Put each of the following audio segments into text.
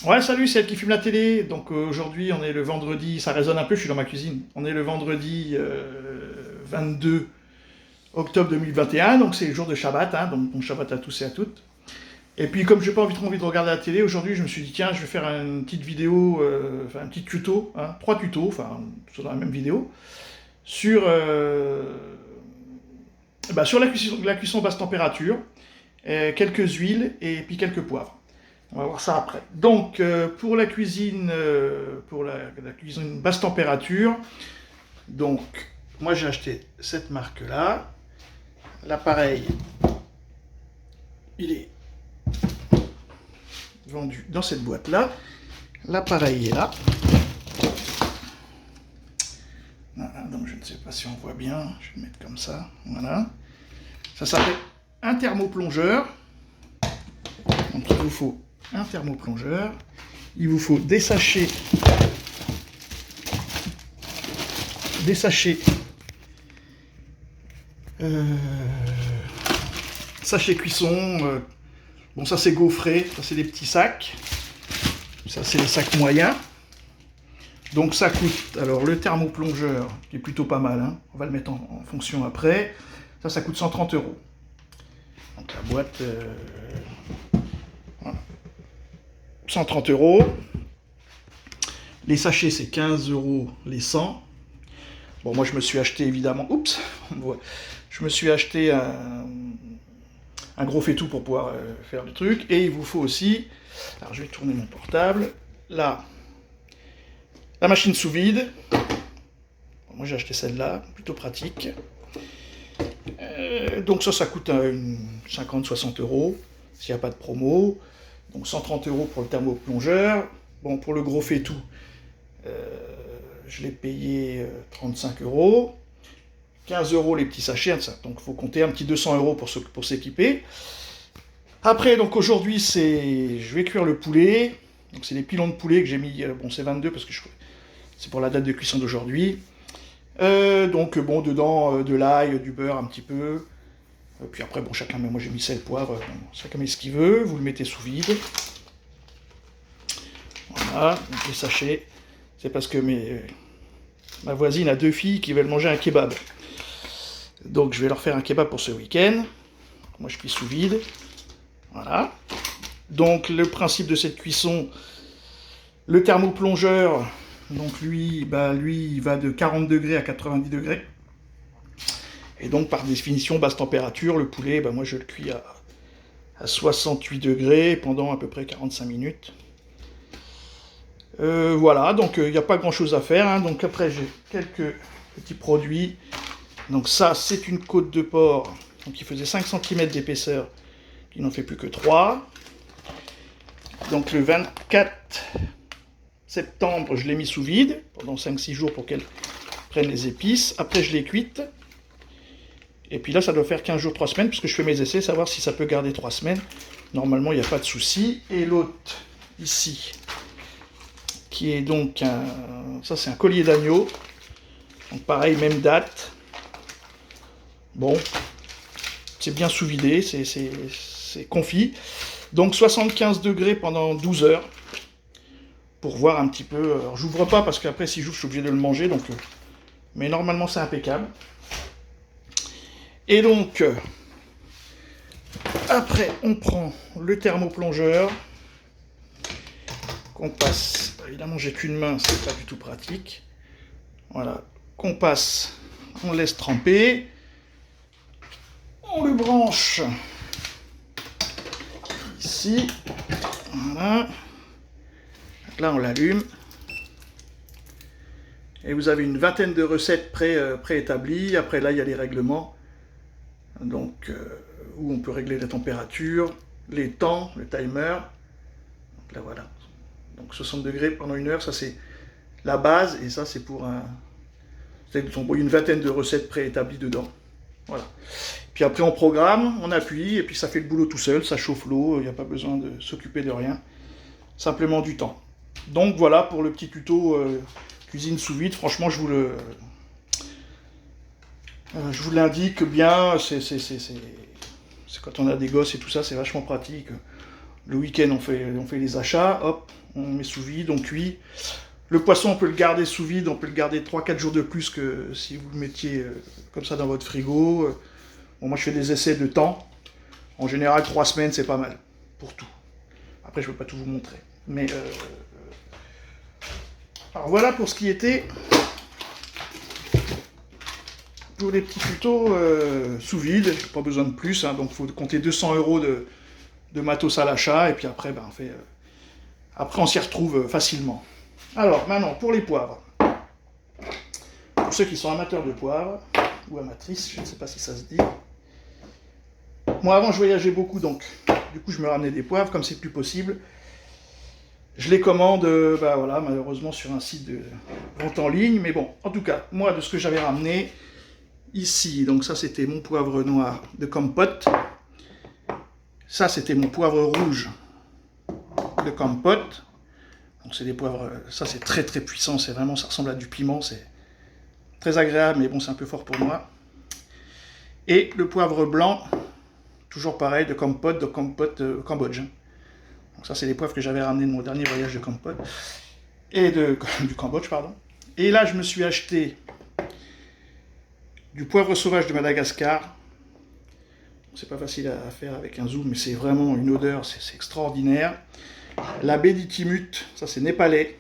Ouais, salut, c'est elle qui fume la télé. Donc aujourd'hui, on est le vendredi, ça résonne un peu, je suis dans ma cuisine. On est le vendredi 22 octobre 2021, donc c'est le jour de Shabbat, hein, donc bon Shabbat à tous et à toutes. Et puis comme j'ai pas trop envie de regarder la télé, aujourd'hui je me suis dit tiens, je vais faire une petite vidéo, enfin un petit tuto, hein, 3 tutos, enfin sur la même vidéo, sur, sur la cuisson basse température, quelques huiles et puis quelques poivres. On va voir ça après. Donc, pour la cuisine basse température, donc, moi j'ai acheté cette marque-là. L'appareil, il est vendu dans cette boîte-là. L'appareil est là. Voilà, donc je ne sais pas si on voit bien. Je vais le mettre comme ça. Voilà. Ça s'appelle un thermoplongeur. Donc, il vous faut un thermoplongeur. Il vous faut des sachets sachets cuisson. Bon, ça c'est gaufré, ça c'est des petits sacs. Ça c'est les sacs moyens. Donc ça coûte, alors le thermoplongeur, qui est plutôt pas mal, hein, on va le mettre en fonction après. Ça coûte 130 euros. Donc la boîte, voilà. 130 euros. Les sachets c'est 15 euros les 100. Bon, moi je me suis acheté évidemment, je me suis acheté un gros faitout pour pouvoir faire le truc. Et il vous faut aussi, alors je vais tourner mon portable, là, la machine sous vide. Bon, moi j'ai acheté celle-là, plutôt pratique. Donc ça coûte 50-60 euros, s'il n'y a pas de promo. Donc 130 euros pour le thermoplongeur. Bon, pour le gros faitout, je l'ai payé 35 euros. 15 euros les petits sachets, donc il faut compter un petit 200 euros pour s'équiper. Après, donc aujourd'hui, je vais cuire le poulet. Donc c'est des pilons de poulet que j'ai mis, bon c'est 22 parce que c'est pour la date de cuisson d'aujourd'hui. Donc bon, dedans de l'ail, du beurre un petit peu. Puis après, bon, chacun, mais moi j'ai mis sel, poivre, bon, chacun met ce qu'il veut. Vous le mettez sous vide. Voilà, donc les sachets. C'est parce que ma voisine a 2 filles qui veulent manger un kebab. Donc je vais leur faire un kebab pour ce week-end. Moi je cuis sous vide. Voilà. Donc le principe de cette cuisson, le thermoplongeur, donc lui, il va de 40 degrés à 90 degrés. Et donc par définition, basse température, le poulet, moi je le cuis à 68 degrés pendant à peu près 45 minutes. Voilà, donc il n'y a pas grand chose à faire, hein. Donc après j'ai quelques petits produits. Donc ça, c'est une côte de porc, donc qui faisait 5 cm d'épaisseur, qui n'en fait plus que 3. Donc le 24 septembre, je l'ai mis sous vide, pendant 5-6 jours pour qu'elle prenne les épices. Après, je l'ai cuite. Et puis là, ça doit faire 15 jours, 3 semaines, puisque je fais mes essais, savoir si ça peut garder 3 semaines. Normalement, il n'y a pas de souci. Et l'autre, ici, qui est donc ça c'est un collier d'agneau. Donc pareil, même date. Bon, c'est bien sous-vidé, c'est confit. Donc 75 degrés pendant 12 heures. Pour voir un petit peu. Alors j'ouvre pas parce qu'après si j'ouvre je suis obligé de le manger. Donc, mais normalement c'est impeccable. Et donc, après on prend le thermoplongeur. Qu'on passe. Évidemment j'ai qu'une main, c'est pas du tout pratique. Voilà. Qu'on passe, on laisse tremper. On le branche ici, voilà. Là on l'allume. Et vous avez une vingtaine de recettes préétablies. Après là il y a les règlements. Donc où on peut régler la température, les temps, le timer. Donc là voilà. Donc 60 degrés pendant 1 heure, ça c'est la base. Et ça c'est pour une vingtaine de recettes préétablies dedans. Voilà. Puis après on programme, on appuie, et puis ça fait le boulot tout seul, ça chauffe l'eau, il n'y a pas besoin de s'occuper de rien. Simplement du temps. Donc voilà pour le petit tuto cuisine sous vide. Franchement je vous l'indique bien, c'est quand on a des gosses et tout ça, c'est vachement pratique. Le week-end, on fait les achats, hop, on met sous vide, on cuit. Le poisson, on peut le garder sous vide, on peut le garder 3-4 jours de plus que si vous le mettiez comme ça dans votre frigo. Bon, moi, je fais des essais de temps. En général, 3 semaines, c'est pas mal pour tout. Après, je ne peux pas tout vous montrer. Mais alors voilà pour ce qui était pour les petits tutos sous vide. Pas besoin de plus, hein, donc il faut compter 200 € de matos à l'achat. Et puis après, ben, après on s'y retrouve facilement. Alors maintenant, pour les poivres. Pour ceux qui sont amateurs de poivre, ou amatrices, je ne sais pas si ça se dit. Moi avant je voyageais beaucoup, donc du coup je me ramenais des poivres, comme c'est plus possible. Je les commande, bah voilà, malheureusement sur un site de vente en ligne, mais bon, en tout cas, moi de ce que j'avais ramené, ici, donc ça c'était mon poivre noir de Compote, ça c'était mon poivre rouge de Compote, donc c'est des poivres, ça c'est très très puissant, c'est vraiment, ça ressemble à du piment, c'est très agréable, mais bon c'est un peu fort pour moi. Et le poivre blanc, toujours pareil, de Compote Cambodge. Donc ça, c'est les poivres que j'avais ramenés de mon dernier voyage de Compote. Et du Cambodge, pardon. Et là, je me suis acheté du poivre sauvage de Madagascar. C'est pas facile à faire avec un zoom, mais c'est vraiment une odeur, c'est extraordinaire. La baie d'Itimut, ça c'est népalais.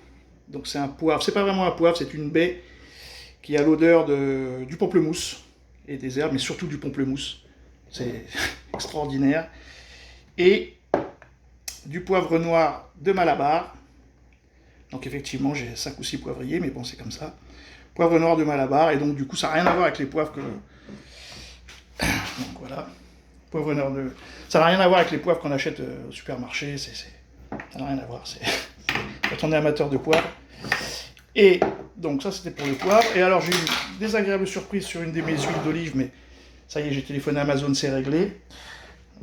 Donc c'est un poivre, c'est pas vraiment un poivre, c'est une baie qui a l'odeur du pamplemousse et des herbes, mais surtout du pamplemousse. C'est extraordinaire. Et du poivre noir de Malabar. Donc effectivement, j'ai 5 ou 6 poivriers, mais bon, c'est comme ça. Poivre noir de Malabar, et donc du coup, ça n'a rien à voir avec les poivres que... Donc voilà. Poivre noir de... Ça n'a rien à voir avec les poivres qu'on achète au supermarché. Ça n'a rien à voir. Quand on est amateur de poivre. Et donc ça, c'était pour le poivre. Et alors, j'ai eu une désagréable surprise sur une de mes huiles d'olive, mais ça y est, j'ai téléphoné à Amazon, c'est réglé.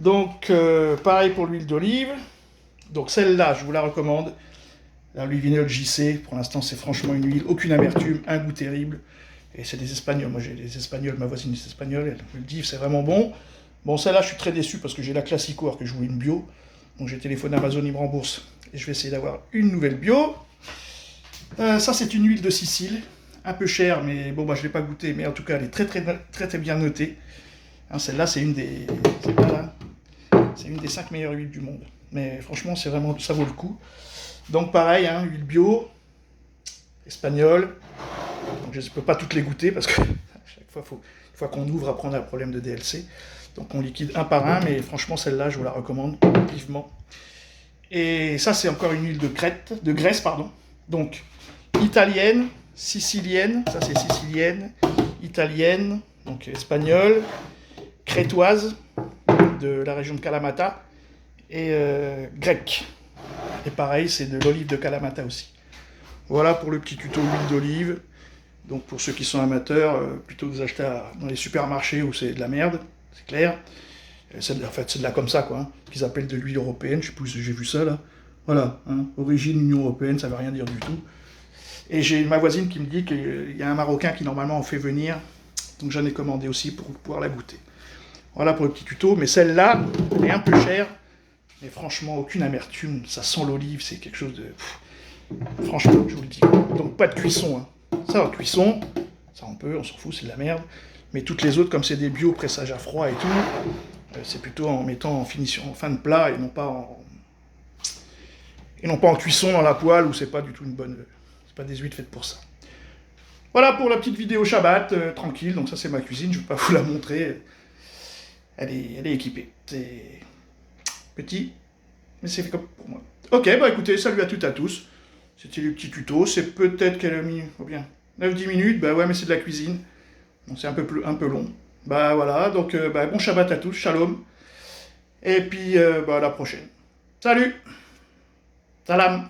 Donc, pareil pour l'huile d'olive. Donc celle-là, je vous la recommande. L'huile Vinol JC, pour l'instant, c'est franchement une huile, aucune amertume, un goût terrible. Et c'est des Espagnols. Moi, j'ai des Espagnols, ma voisine est espagnole, elle me le dit, c'est vraiment bon. Bon, celle-là, je suis très déçu parce que j'ai la Classico, alors que je voulais une bio. Donc j'ai téléphoné à Amazon, ils me remboursent. Et je vais essayer d'avoir une nouvelle bio. Ça, c'est une huile de Sicile. Un peu chère, mais bon, bah, je ne l'ai pas goûtée. Mais en tout cas, elle est très, très, très, très bien notée. Hein, celle-là, c'est une des... C'est une des 5 meilleures huiles du monde. Mais franchement, c'est vraiment, ça vaut le coup. Donc pareil, hein, huile bio, espagnole. Donc je ne peux pas toutes les goûter parce que chaque fois, une fois qu'on ouvre, après on a un problème de DLC. Donc on liquide un par un, mais franchement celle-là, je vous la recommande vivement. Et ça, c'est encore une huile de Grèce, pardon. Donc italienne, sicilienne, ça c'est sicilienne, italienne, donc espagnole, crétoise de la région de Kalamata et grecque. Et pareil, c'est de l'olive de Kalamata aussi. Voilà pour le petit tuto huile d'olive. Donc pour ceux qui sont amateurs, plutôt que de les acheter dans les supermarchés où c'est de la merde, c'est clair. En fait, c'est de la comme ça, quoi. Hein, qu'ils appellent de l'huile européenne, je sais plus si j'ai vu ça, là. Voilà, hein, origine Union Européenne, ça ne veut rien dire du tout. Et j'ai ma voisine qui me dit qu'il y a un Marocain qui normalement en fait venir. Donc j'en ai commandé aussi pour pouvoir la goûter. Voilà pour le petit tuto. Mais celle-là, elle est un peu chère. Mais franchement, aucune amertume. Ça sent l'olive, c'est quelque chose de... Franchement, je vous le dis. Donc pas de cuisson. Hein. Ça, en cuisson, ça on s'en fout, c'est de la merde. Mais toutes les autres, comme c'est des bio, pressage à froid et tout, c'est plutôt en mettant en finition, en fin de plat et non pas en cuisson dans la poêle où c'est pas du tout une bonne... C'est pas des huiles faites pour ça. Voilà pour la petite vidéo Shabbat, tranquille. Donc ça c'est ma cuisine, je ne vais pas vous la montrer. Elle est équipée. C'est petit, mais c'est fait comme pour moi. Ok, bah écoutez, salut à toutes et à tous. C'était le petit tuto. C'est peut-être qu'elle a mis, oh bien, 9-10 minutes. Bah ouais, mais c'est de la cuisine. Donc c'est un peu long. Bah voilà, donc bah, bon Shabbat à tous, shalom. Et puis bah, à la prochaine. Salut. Salam.